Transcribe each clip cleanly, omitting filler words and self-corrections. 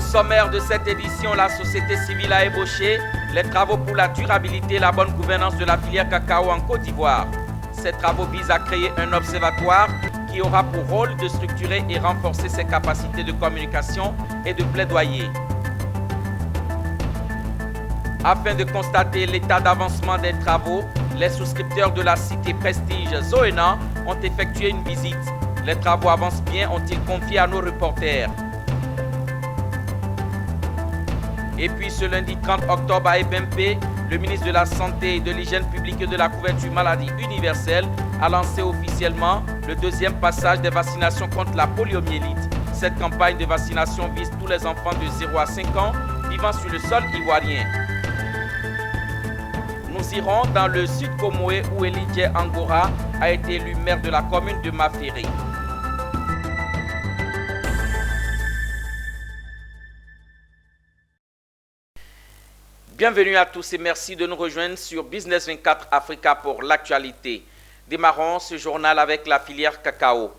sommaire de cette édition, la société civile a ébauché les travaux pour la durabilité et la bonne gouvernance de la filière cacao en Côte d'Ivoire. Ces travaux visent à créer un observatoire qui aura pour rôle de structurer et renforcer ses capacités de communication et de plaidoyer. Afin de constater l'état d'avancement des travaux, les souscripteurs de la cité Prestige Zoena ont effectué une visite. Les travaux avancent bien, ont-ils confié à nos reporters. Et puis ce lundi 30 octobre à Ebempe, le ministre de la Santé, de l'Hygiène publique et de la couverture maladie universelle a lancé officiellement le deuxième passage des vaccinations contre la poliomyélite. Cette campagne de vaccination vise tous les enfants de 0 à 5 ans vivant sur le sol ivoirien. Nous irons dans le sud Comoé où Elijah Angora a été élu maire de la commune de Maféré. Bienvenue à tous et merci de nous rejoindre sur Business 24 Africa pour l'actualité. Démarrons ce journal avec la filière cacao.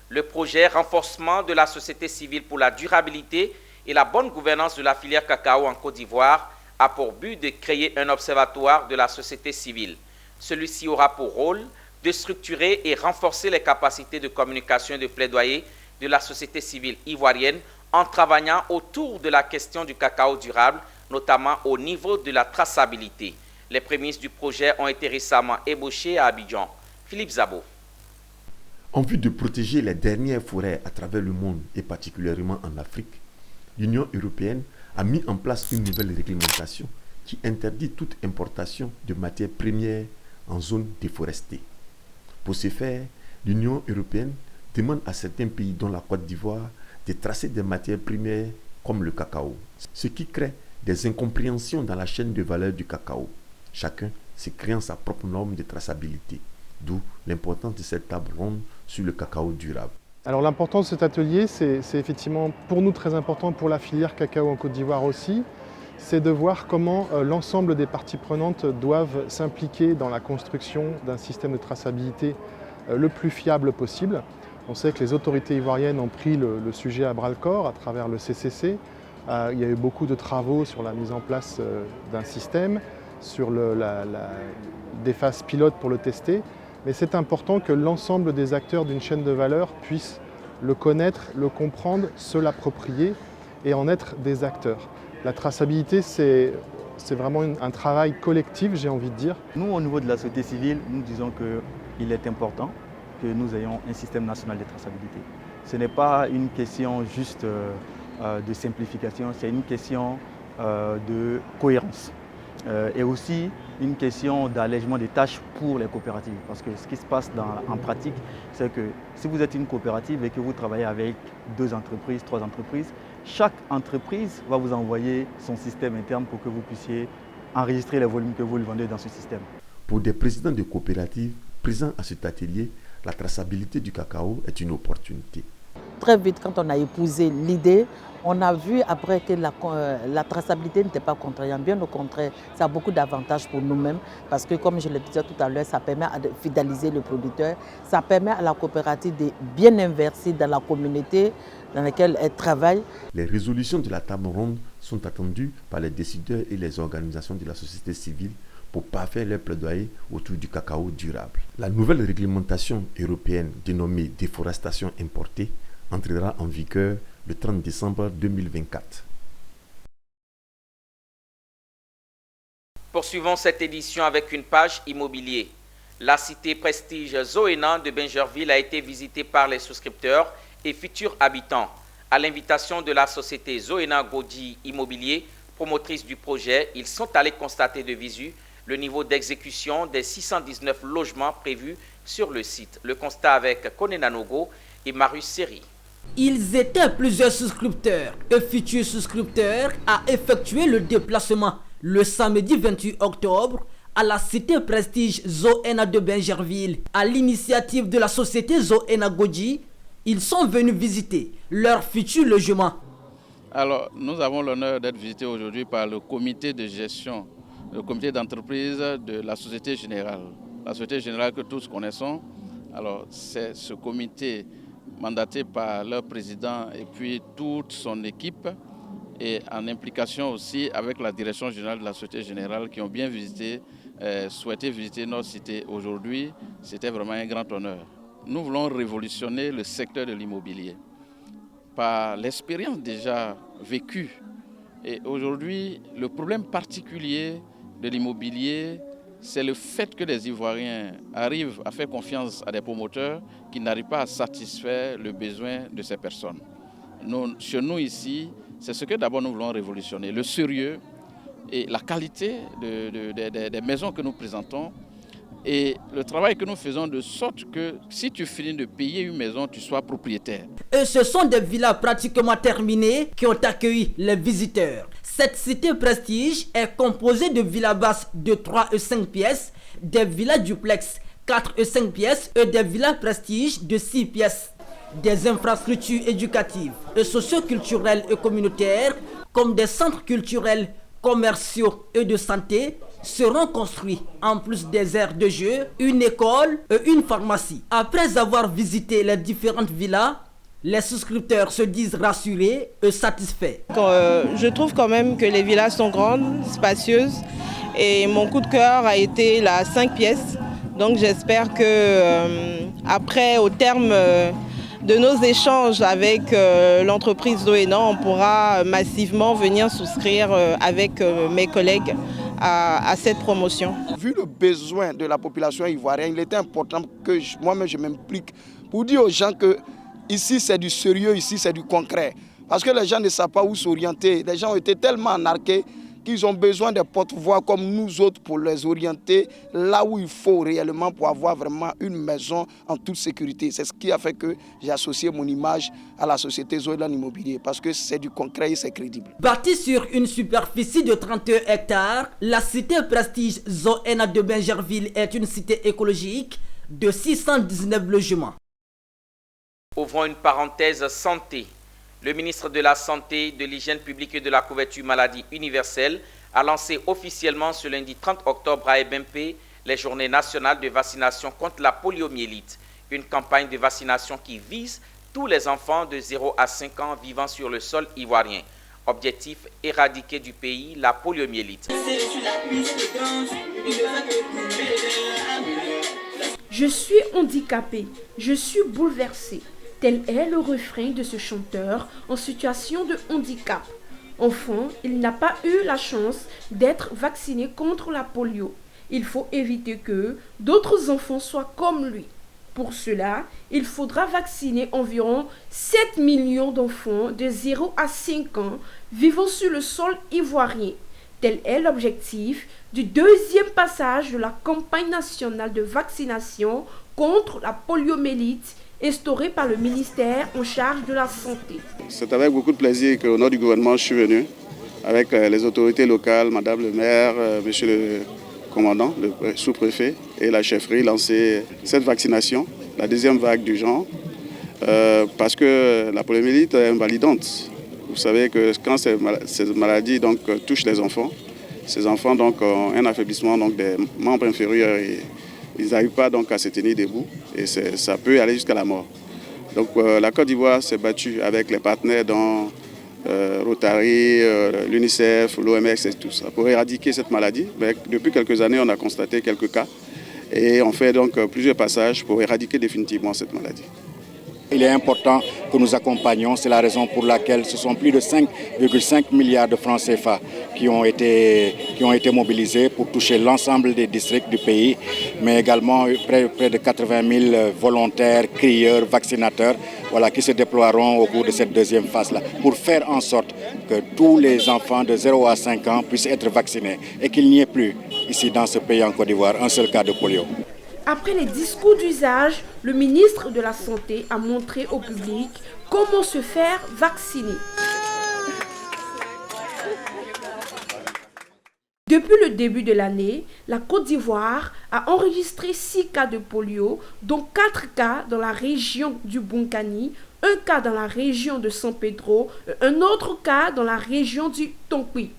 Le projet renforcement de la société civile pour la durabilité et la bonne gouvernance de la filière cacao en Côte d'Ivoire a pour but de créer un observatoire de la société civile. Celui-ci aura pour rôle de structurer et renforcer les capacités de communication et de plaidoyer de la société civile ivoirienne en travaillant autour de la question du cacao durable, notamment au niveau de la traçabilité. Les prémices du projet ont été récemment ébauchées à Abidjan. Philippe Zabo. En vue de protéger les dernières forêts à travers le monde et particulièrement en Afrique, l'Union européenne a mis en place une nouvelle réglementation qui interdit toute importation de matières premières en zone déforestée. Pour ce faire, l'Union européenne demande à certains pays, dont la Côte d'Ivoire, de tracer des matières premières comme le cacao, ce qui crée des incompréhensions dans la chaîne de valeur du cacao, chacun se créant sa propre norme de traçabilité, d'où l'importance de cette table ronde sur le cacao durable. Alors l'importance de cet atelier, c'est effectivement pour nous très important, pour la filière cacao en Côte d'Ivoire aussi, c'est de voir comment l'ensemble des parties prenantes doivent s'impliquer dans la construction d'un système de traçabilité le plus fiable possible. On sait que les autorités ivoiriennes ont pris le sujet à bras-le-corps à travers le CCC. Il y a eu beaucoup de travaux sur la mise en place d'un système, sur des phases pilotes pour le tester. Mais c'est important que l'ensemble des acteurs d'une chaîne de valeur puissent le connaître, le comprendre, se l'approprier et en être des acteurs. La traçabilité, c'est vraiment un travail collectif, j'ai envie de dire. Nous, au niveau de la société civile, nous disons qu'il est important que nous ayons un système national de traçabilité. Ce n'est pas une question juste de simplification, c'est une question de cohérence. Et aussi une question d'allègement des tâches pour les coopératives. Parce que ce qui se passe en pratique, c'est que si vous êtes une coopérative et que vous travaillez avec 2 entreprises, 3 entreprises, chaque entreprise va vous envoyer son système interne pour que vous puissiez enregistrer les volumes que vous le vendez dans ce système. Pour des présidents de coopératives présents à cet atelier, la traçabilité du cacao est une opportunité. Très vite, quand on a épousé l'idée, on a vu après que la traçabilité n'était pas contraignante. Bien au contraire, ça a beaucoup d'avantages pour nous-mêmes parce que, comme je le disais tout à l'heure, ça permet de fidéliser le producteur, ça permet à la coopérative de bien investir dans la communauté dans laquelle elle travaille. Les résolutions de la table ronde sont attendues par les décideurs et les organisations de la société civile pour parfaire leur plaidoyer autour du cacao durable. La nouvelle réglementation européenne dénommée déforestation importée entrera en vigueur le 30 décembre 2024. Poursuivons cette édition avec une page immobilier. La cité Prestige Zoena de Bingerville a été visitée par les souscripteurs et futurs habitants. À l'invitation de la société Zoena Godi Immobilier, promotrice du projet, ils sont allés constater de visu le niveau d'exécution des 619 logements prévus sur le site. Le constat avec Kone Nanogo et Marius Seri. Ils étaient plusieurs souscripteurs et futurs souscripteurs à effectuer le déplacement le samedi 28 octobre à la cité Prestige Zoena de Bingerville. À l'initiative de la société Zoena Godi, ils sont venus visiter leur futur logement. Alors, nous avons l'honneur d'être visités aujourd'hui par le comité de gestion, le comité d'entreprise de la Société Générale. La Société Générale que tous connaissons, alors c'est ce comité mandaté par leur président et puis toute son équipe. et en implication aussi avec la direction générale de la Société Générale qui ont bien visité, souhaité visiter notre cité aujourd'hui. C'était vraiment un grand honneur. Nous voulons révolutionner le secteur de l'immobilier par l'expérience déjà vécue. Et aujourd'hui, le problème particulier de l'immobilier, c'est le fait que les Ivoiriens arrivent à faire confiance à des promoteurs qui n'arrivent pas à satisfaire le besoin de ces personnes. Chez nous ici, c'est ce que d'abord nous voulons révolutionner, le sérieux et la qualité des maisons que nous présentons et le travail que nous faisons de sorte que si tu finis de payer une maison, tu sois propriétaire. Et ce sont des villas pratiquement terminées qui ont accueilli les visiteurs. Cette cité prestige est composée de villas basses de 3 et 5 pièces, des villas duplex 4 et 5 pièces et des villas prestige de 6 pièces. Des infrastructures éducatives et socio-culturelles et communautaires comme des centres culturels, commerciaux et de santé seront construits, en plus des aires de jeu, une école et une pharmacie. Après avoir visité les différentes villas, les souscripteurs se disent rassurés et satisfaits. Je trouve quand même que les villas sont grandes, spacieuses et mon coup de cœur a été la 5 pièces. Donc j'espère que après, au terme de nos échanges avec l'entreprise Zoena, on pourra massivement venir souscrire avec mes collègues à cette promotion. Vu le besoin de la population ivoirienne, il était important que moi-même je m'implique pour dire aux gens que ici c'est du sérieux, ici c'est du concret. Parce que les gens ne savent pas où s'orienter. Les gens ont été tellement anarqués qu'ils ont besoin de porte-voix comme nous autres pour les orienter là où il faut réellement pour avoir vraiment une maison en toute sécurité. C'est ce qui a fait que j'ai associé mon image à la société Zoena Immobilier parce que c'est du concret et c'est crédible. Bâtie sur une superficie de 31 hectares, la cité prestige Zoena de Bingerville est une cité écologique de 619 logements. Ouvrons une parenthèse santé. Le ministre de la Santé, de l'Hygiène publique et de la couverture maladie universelle a lancé officiellement ce lundi 30 octobre à Ebempe les journées nationales de vaccination contre la poliomyélite, une campagne de vaccination qui vise tous les enfants de 0 à 5 ans vivant sur le sol ivoirien. Objectif, éradiquer du pays la poliomyélite. Je suis handicapé, je suis bouleversé. Tel est le refrain de ce chanteur en situation de handicap. Enfant, il n'a pas eu la chance d'être vacciné contre la polio. Il faut éviter que d'autres enfants soient comme lui. Pour cela, il faudra vacciner environ 7 millions d'enfants de 0 à 5 ans vivant sur le sol ivoirien. Tel est l'objectif du deuxième passage de la campagne nationale de vaccination contre la poliomyélite instaurée par le ministère en charge de la Santé. C'est avec beaucoup de plaisir qu'au nom du gouvernement, je suis venu avec les autorités locales, Madame le maire, Monsieur le commandant, le sous-préfet et la chefferie lancer cette vaccination, la deuxième vague du genre, parce que la poliomyélite est invalidante. Vous savez que quand ces maladies touchent les enfants, ces enfants ont un affaiblissement des membres inférieurs et ils n'arrivent pas à se tenir debout et ça peut aller jusqu'à la mort. Donc la Côte d'Ivoire s'est battue avec les partenaires dont Rotary, l'UNICEF, l'OMS et tout ça pour éradiquer cette maladie. Mais depuis quelques années, on a constaté quelques cas et on fait plusieurs passages pour éradiquer définitivement cette maladie. Il est important que nous accompagnions, c'est la raison pour laquelle ce sont plus de 5,5 milliards de francs CFA qui ont été mobilisés pour toucher l'ensemble des districts du pays, mais également près de 80 000 volontaires, crieurs, vaccinateurs qui se déploieront au cours de cette deuxième phase-là pour faire en sorte que tous les enfants de 0 à 5 ans puissent être vaccinés et qu'il n'y ait plus ici dans ce pays en Côte d'Ivoire un seul cas de polio. Après les discours d'usage, le ministre de la Santé a montré au public comment se faire vacciner. Depuis le début de l'année, la Côte d'Ivoire a enregistré 6 cas de polio, dont 4 cas dans la région du Bonkani, 1 cas dans la région de San Pedro et un autre cas dans la région du Tonkwi.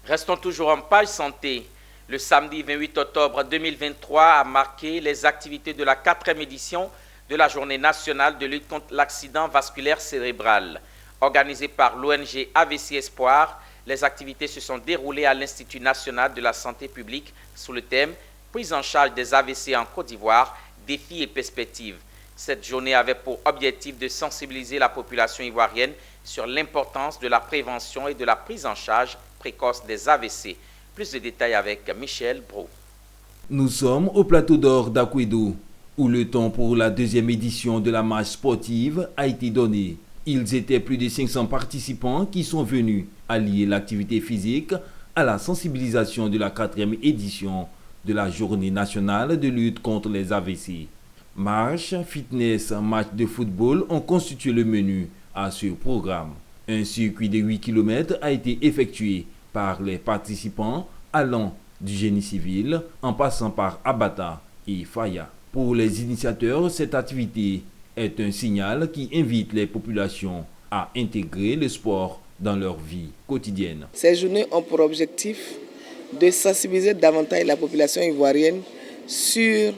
Restons toujours en page santé. Le samedi 28 octobre 2023 a marqué les activités de la 4e édition de la journée nationale de lutte contre l'accident vasculaire cérébral. Organisée par l'ONG AVC Espoir, les activités se sont déroulées à l'Institut national de la santé publique sous le thème « Prise en charge des AVC en Côte d'Ivoire, défis et perspectives ». Cette journée avait pour objectif de sensibiliser la population ivoirienne sur l'importance de la prévention et de la prise en charge précoce des AVC. Plus de détails avec Michel Brault. Nous sommes au plateau d'or d'Akwedo, où le temps pour la deuxième édition de la marche sportive a été donné. Ils étaient plus de 500 participants qui sont venus allier l'activité physique à la sensibilisation de la 4e édition de la Journée nationale de lutte contre les AVC. Marche, fitness, match de football ont constitué le menu à ce programme. Un circuit de 8 km a été effectué par les participants allant du génie civil en passant par Abata et Faya. Pour les initiateurs, cette activité est un signal qui invite les populations à intégrer le sport dans leur vie quotidienne. Ces journées ont pour objectif de sensibiliser davantage la population ivoirienne sur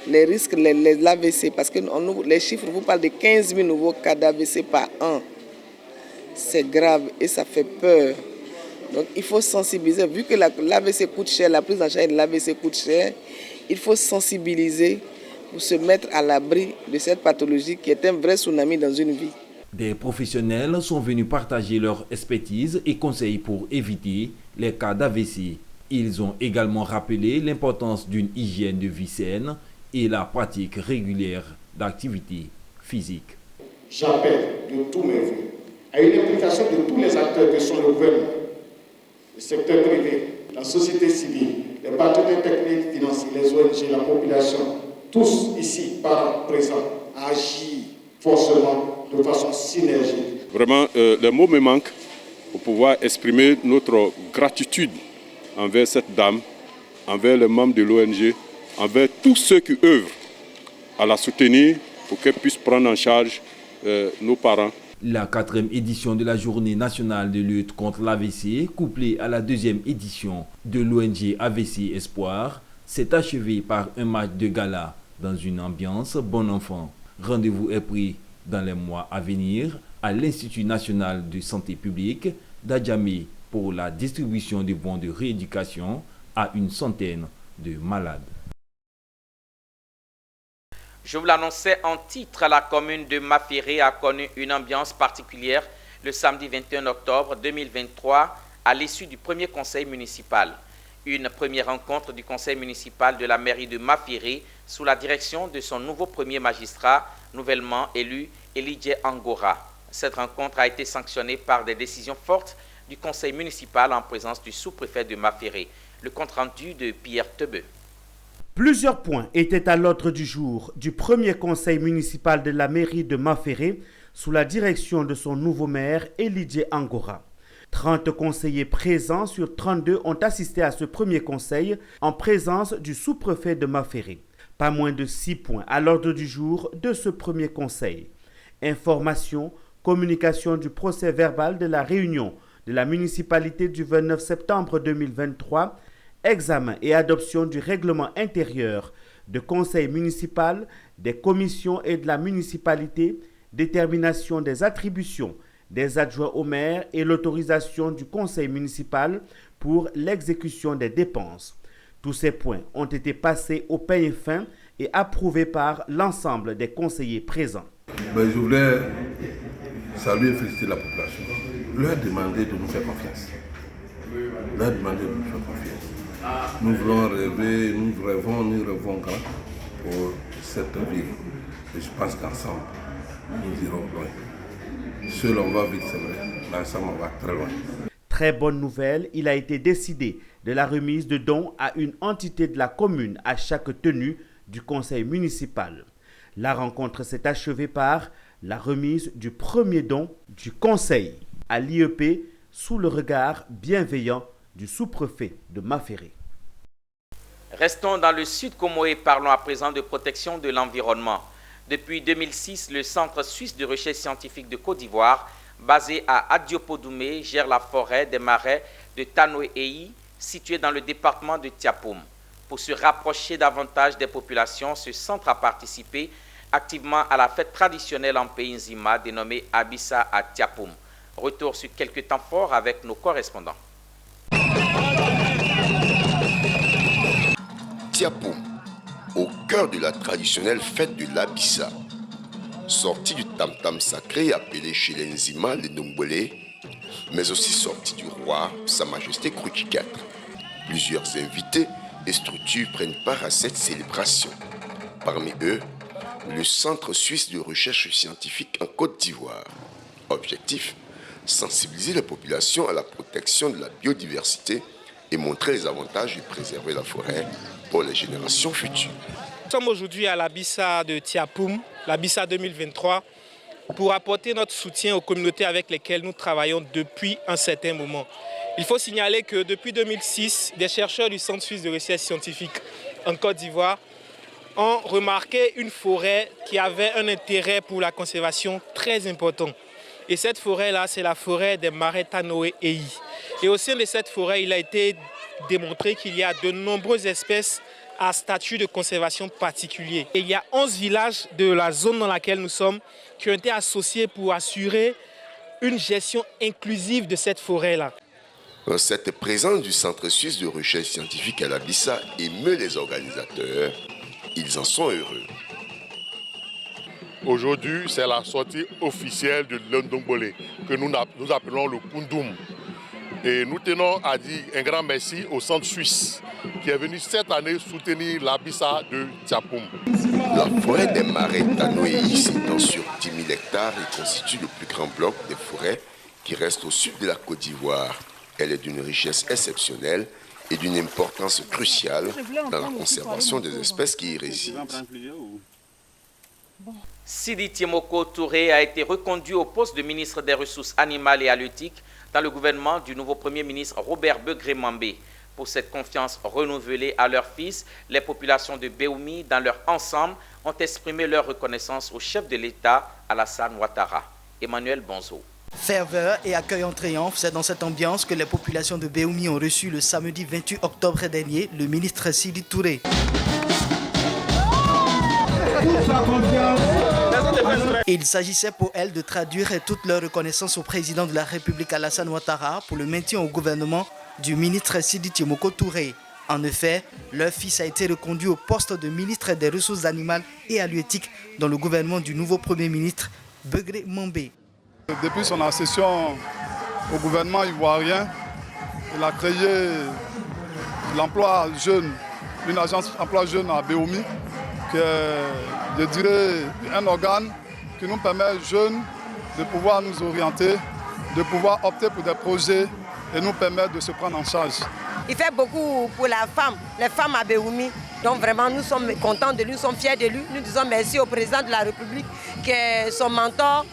les risques de l'AVC, parce que les chiffres vous parlent de 15 000 nouveaux cas d'AVC par an. C'est grave et ça fait peur. Donc il faut sensibiliser, vu que l'AVC coûte cher, la prise en charge de l'AVC coûte cher, il faut sensibiliser pour se mettre à l'abri de cette pathologie qui est un vrai tsunami dans une vie. Des professionnels sont venus partager leur expertise et conseils pour éviter les cas d'AVC. Ils ont également rappelé l'importance d'une hygiène de vie saine et la pratique régulière d'activités physiques. J'appelle de tous mes voeux à une implication de tous les acteurs que sont le gouvernement, le secteur privé, la société civile, les partenaires techniques, financiers, les ONG, la population, tous ici, par présent, à agir forcément de façon synergique. Vraiment, les mots me manquent pour pouvoir exprimer notre gratitude envers cette dame, envers les membres de l'ONG, envers tous ceux qui œuvrent à la soutenir pour qu'elle puisse prendre en charge nos parents. La 4e édition de la Journée nationale de lutte contre l'AVC, couplée à la 2e édition de l'ONG AVC Espoir, s'est achevée par un match de gala dans une ambiance bon enfant. Rendez-vous est pris dans les mois à venir à l'Institut national de santé publique d'Adjamé pour la distribution de bons de rééducation à une centaine de malades. Je vous l'annonçais en titre, la commune de Maféré a connu une ambiance particulière le samedi 21 octobre 2023 à l'issue du premier conseil municipal. Une première rencontre du conseil municipal de la mairie de Maféré sous la direction de son nouveau premier magistrat, nouvellement élu Elijah Angora. Cette rencontre a été sanctionnée par des décisions fortes du conseil municipal en présence du sous-préfet de Maféré. Le compte-rendu de Pierre Tebeu. Plusieurs points étaient à l'ordre du jour du premier conseil municipal de la mairie de Maféré sous la direction de son nouveau maire Elijah Angora. 30 conseillers présents sur 32 ont assisté à ce premier conseil en présence du sous-préfet de Maféré. Pas moins de 6 points à l'ordre du jour de ce premier conseil. Information, communication du procès verbal de la réunion de la municipalité du 29 septembre 2023, examen et adoption du règlement intérieur de conseil municipal, des commissions et de la municipalité, détermination des attributions des adjoints au maire et l'autorisation du conseil municipal pour l'exécution des dépenses. Tous ces points ont été passés au peigne fin et approuvés par l'ensemble des conseillers présents. Je voulais saluer et féliciter la population, leur demander de nous faire confiance. Nous voulons rêver, nous rêvons grand pour cette ville. Et je pense qu'ensemble, nous irons loin. Seul on va vite, c'est vrai, mais ensemble on va très loin. Très bonne nouvelle, il a été décidé de la remise de dons à une entité de la commune à chaque tenue du conseil municipal. La rencontre s'est achevée par la remise du premier don du conseil à l'IEP sous le regard bienveillant du sous-préfet de Maféré. Restons dans le sud Como et parlons à présent de protection de l'environnement. Depuis 2006, le Centre suisse de recherche scientifique de Côte d'Ivoire, basé à Adiopodoumé, gère la forêt des marais de Tanoé-Eyi, située dans le département de Tiapoum. Pour se rapprocher davantage des populations, ce centre a participé activement à la fête traditionnelle en pays Nzima dénommée Abissa à Tiapoum. Retour sur quelques temps forts avec nos correspondants. Tiapoum, au cœur de la traditionnelle fête de l'Abissa. Sortie du tam-tam sacré appelé chez les Nzima les Ndombole, mais aussi sortie du roi, Sa Majesté Krouti IV. Plusieurs invités et structures prennent part à cette célébration. Parmi eux, le Centre suisse de recherche scientifique en Côte d'Ivoire. Objectif, sensibiliser la population à la protection de la biodiversité et montrer les avantages de préserver la forêt pour les générations futures. Nous sommes aujourd'hui à l'Abissa de Tiapoum, l'Abissa 2023, pour apporter notre soutien aux communautés avec lesquelles nous travaillons depuis un certain moment. Il faut signaler que depuis 2006, des chercheurs du Centre suisse de recherche scientifique en Côte d'Ivoire ont remarqué une forêt qui avait un intérêt pour la conservation très important. Et cette forêt-là, c'est la forêt des marais Tanoé-Eyi. Et au sein de cette forêt, il a été démontré qu'il y a de nombreuses espèces à statut de conservation particulier. Et il y a 11 villages de la zone dans laquelle nous sommes qui ont été associés pour assurer une gestion inclusive de cette forêt-là. Cette présence du Centre suisse de recherche scientifique à l'Abissa émeut les organisateurs. Ils en sont heureux. Aujourd'hui, c'est la sortie officielle de l'Ndombole, que nous appelons le Kundum. Et nous tenons à dire un grand merci au Centre suisse qui est venu cette année soutenir l'Abissa de Tiapoum. La forêt des marais Tanoé-Eyi s'étend sur 10 000 hectares et constitue le plus grand bloc des forêts qui reste au sud de la Côte d'Ivoire. Elle est d'une richesse exceptionnelle et d'une importance cruciale dans la conservation des espèces qui y résident. Sidi Tiemoko Touré a été reconduit au poste de ministre des Ressources animales et halieutiques dans le gouvernement du nouveau Premier ministre Robert Begré-Mambé. Pour cette confiance renouvelée à leur fils, les populations de Béoumi, dans leur ensemble, ont exprimé leur reconnaissance au chef de l'État, Alassane Ouattara. Emmanuel Bonzo. Ferveur et accueil en triomphe, c'est dans cette ambiance que les populations de Béoumi ont reçu le samedi 28 octobre dernier le ministre Sidi Touré. Il s'agissait pour elles de traduire toute leur reconnaissance au président de la République Alassane Ouattara pour le maintien au gouvernement du ministre Sidi Tiemoko Touré. En effet, leur fils a été reconduit au poste de ministre des Ressources animales et halieutiques dans le gouvernement du nouveau Premier ministre Begré-Mambé. Depuis son accession au gouvernement ivoirien, il a créé l'emploi jeune, une agence emploi jeune à Béoumi, qui est, je dirais, un organe qui nous permet, jeunes, de pouvoir nous orienter, de pouvoir opter pour des projets et nous permettre de se prendre en charge. Il fait beaucoup pour les femmes à Béoumi. Donc vraiment, nous sommes contents de lui, nous sommes fiers de lui. Nous disons merci au président de la République, qui est son mentor.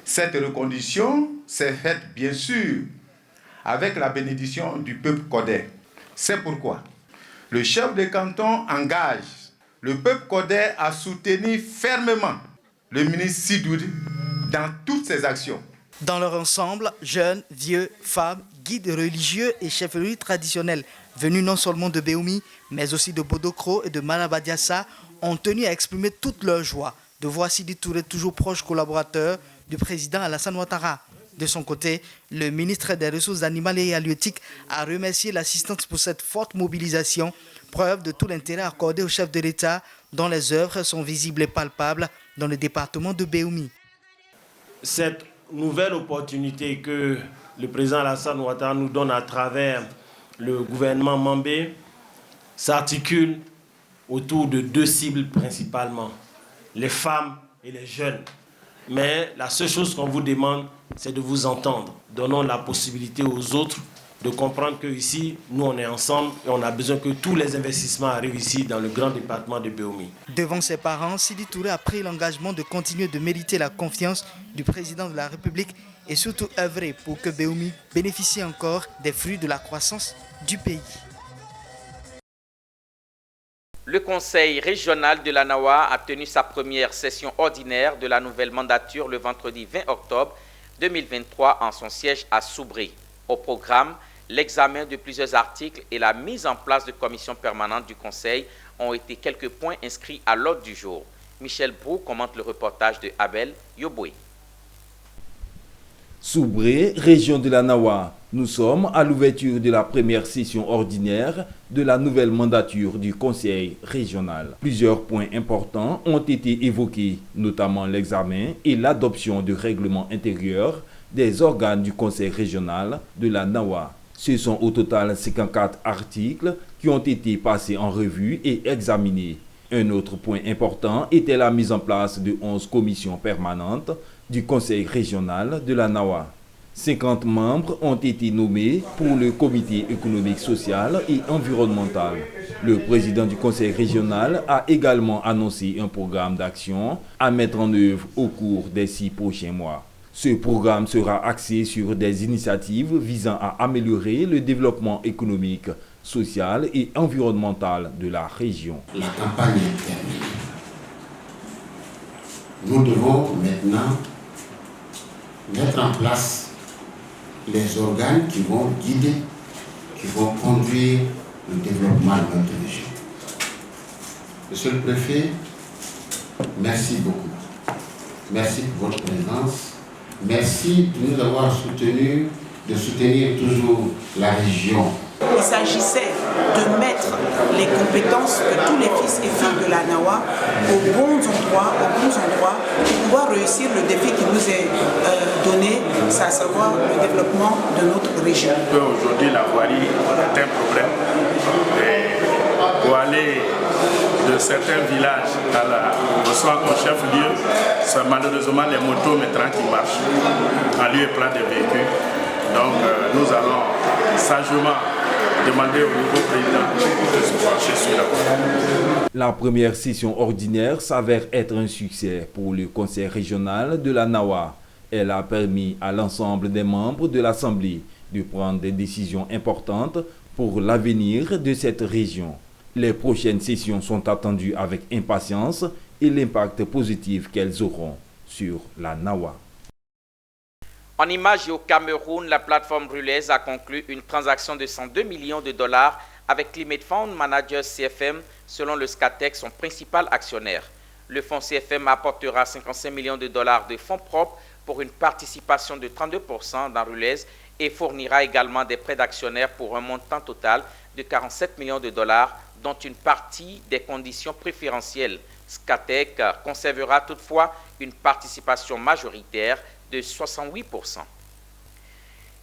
Cette reconduction s'est faite bien sûr avec la bénédiction du peuple codais. C'est pourquoi le chef de canton engage le peuple codais à soutenir fermement le ministre Sidoudi dans toutes ses actions. Dans leur ensemble, jeunes, vieux, femmes, guides religieux et chefferies traditionnelles venus non seulement de Béoumi, mais aussi de Bodokro et de Malabadiassa ont tenu à exprimer toute leur joie de voir Sidi Touré toujours proche collaborateur du président Alassane Ouattara. De son côté, le ministre des Ressources animales et halieutiques a remercié l'assistance pour cette forte mobilisation, preuve de tout l'intérêt accordé au chef de l'État dont les œuvres sont visibles et palpables dans le département de Béoumi. Cette nouvelle opportunité que le président Alassane Ouattara nous donne à travers le gouvernement Mambé s'articule autour de deux cibles principalement, les femmes et les jeunes. Mais la seule chose qu'on vous demande, c'est de vous entendre. Donnons la possibilité aux autres de comprendre qu'ici, nous, on est ensemble et on a besoin que tous les investissements arrivent ici dans le grand département de Béoumi. Devant ses parents, Sidi Touré a pris l'engagement de continuer de mériter la confiance du président de la République et surtout œuvrer pour que Béoumi bénéficie encore des fruits de la croissance du pays. Le Conseil régional de la Nawa a tenu sa première session ordinaire de la nouvelle mandature le vendredi 20 octobre 2023 en son siège à Soubré. Au programme, l'examen de plusieurs articles et la mise en place de commissions permanentes du Conseil ont été quelques points inscrits à l'ordre du jour. Michel Brou commente le reportage de Abel Yoboué. Soubré, région de la Nawa, nous sommes à l'ouverture de la première session ordinaire de la nouvelle mandature du Conseil régional. Plusieurs points importants ont été évoqués, notamment l'examen et l'adoption de règlements intérieurs des organes du Conseil régional de la Nawa. Ce sont au total 54 articles qui ont été passés en revue et examinés. Un autre point important était la mise en place de 11 commissions permanentes du Conseil régional de la Nawa. 50 membres ont été nommés pour le comité économique, social et environnemental. Le président du Conseil régional a également annoncé un programme d'action à mettre en œuvre au cours des 6 prochains mois. Ce programme sera axé sur des initiatives visant à améliorer le développement économique, social et environnemental de la région. La campagne est terminée. Nous devons maintenant mettre en place les organes qui vont guider, qui vont conduire le développement de notre région. Monsieur le préfet, merci beaucoup. Merci pour votre présence. Merci de nous avoir soutenus, de soutenir toujours la région. Il s'agissait de mettre les compétences de tous les fils et filles de la Nawa aux bons endroits pour pouvoir réussir le défi qui nous est donné, c'est à savoir le développement de notre région. Aujourd'hui, la voirie est un problème. Et pour aller de certains villages au soir au chef-lieu, c'est malheureusement les motos métrants qui marchent en lieu et place des véhicules. Donc nous allons sagement demander au nouveau président de se pencher sur la voie. La première session ordinaire s'avère être un succès pour le Conseil régional de la Nawa. Elle a permis à l'ensemble des membres de l'Assemblée de prendre des décisions importantes pour l'avenir de cette région. Les prochaines sessions sont attendues avec impatience et l'impact positif qu'elles auront sur la Nawa. En image et au Cameroun, la plateforme rulaise a conclu une transaction de 102 millions de dollars avec Climate Fund Managers CFM, selon le SCATEC, son principal actionnaire. Le fonds CFM apportera 55 millions de dollars de fonds propres pour une participation de 32% dans Rulaise et fournira également des prêts d'actionnaires pour un montant total de 47 millions de dollars, dont une partie des conditions préférentielles. SCATEC conservera toutefois une participation majoritaire de 68%.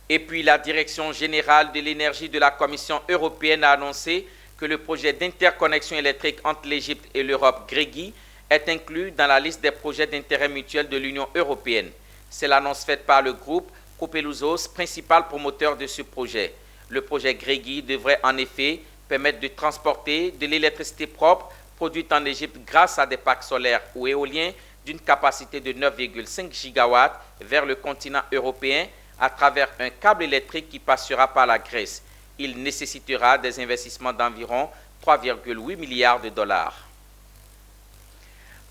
Et puis la Direction générale de l'énergie de la Commission européenne a annoncé que le projet d'interconnexion électrique entre l'Égypte et l'Europe, GREGI, est inclus dans la liste des projets d'intérêt mutuel de l'Union européenne. C'est l'annonce faite par le groupe Copelouzos, principal promoteur de ce projet. Le projet GREGI devrait en effet permettre de transporter de l'électricité propre produite en Égypte grâce à des parcs solaires ou éoliens d'une capacité de 9,5 gigawatts vers le continent européen à travers un câble électrique qui passera par la Grèce. Il nécessitera des investissements d'environ 3,8 milliards de dollars.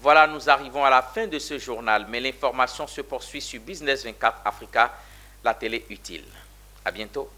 Voilà, nous arrivons à la fin de ce journal, mais l'information se poursuit sur Business 24 Africa, la télé utile. À bientôt.